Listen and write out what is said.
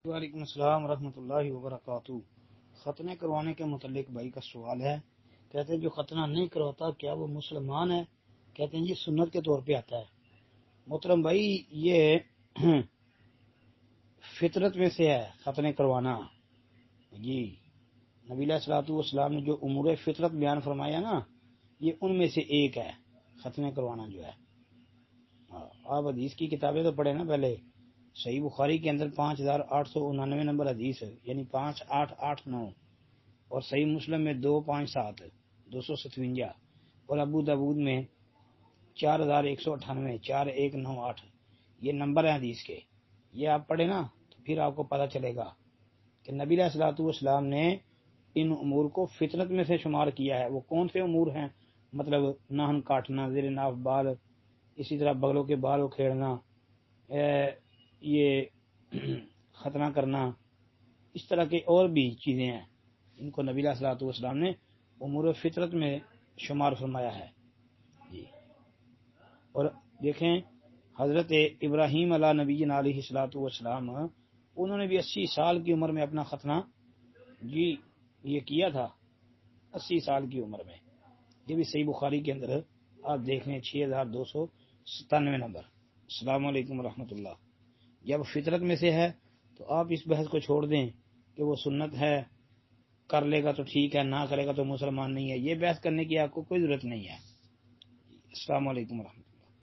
وعلیکم السلام ورحمۃ اللہ وبرکاتہ۔ ختنے کروانے کے متعلق بھائی کا سوال ہے، کہتے ہیں جو ختنہ نہیں کرواتا کیا وہ مسلمان ہے؟ کہتے ہیں جی سنت کے طور پہ آتا ہے۔ محترم بھائی یہ فطرت میں سے ہے ختنے کروانا جی۔ نبی علیہ الصلوۃ والسلام نے جو امور فطرت بیان فرمایا نا، یہ ان میں سے ایک ہے ختنے کروانا جو ہے۔ آپ حدیث کی کتابیں تو پڑھیں نا پہلے۔ صحیح بخاری کے اندر 5889 نمبر حدیث ہے، یعنی 5889، اور صحیح مسلم میں 257 257، اور ابو داود میں 4198 4198، یہ نمبر ہیں حدیث کے۔ یہ آپ پڑھیں نا تو پھر آپ کو پتہ چلے گا کہ نبی علیہ الصلوۃ والسلام نے ان امور کو فطرت میں سے شمار کیا ہے۔ وہ کون سے امور ہیں؟ مطلب ناخن کاٹنا، زیر ناف بال، اسی طرح بغلوں کے بال اکھیڑنا، یہ ختنہ کرنا، اس طرح کے اور بھی چیزیں ہیں، ان کو نبی علیہ الصلوۃ والسلام نے امور فطرت میں شمار فرمایا ہے جی۔ اور دیکھیں حضرت ابراہیم علیہ نبی علیہ الصلوۃ والسلام، انہوں نے بھی 80 سال کی عمر میں اپنا ختنہ جی یہ کیا تھا، 80 سال کی عمر میں۔ یہ بھی صحیح بخاری کے اندر آپ دیکھ لیں 6297 نمبر۔ السلام علیکم ورحمۃ اللہ۔ جب فطرت میں سے ہے تو آپ اس بحث کو چھوڑ دیں کہ وہ سنت ہے، کر لے گا تو ٹھیک ہے، نہ کرے گا تو مسلمان نہیں ہے۔ یہ بحث کرنے کی آپ کو کوئی ضرورت نہیں ہے۔ السلام علیکم ورحمۃ اللہ۔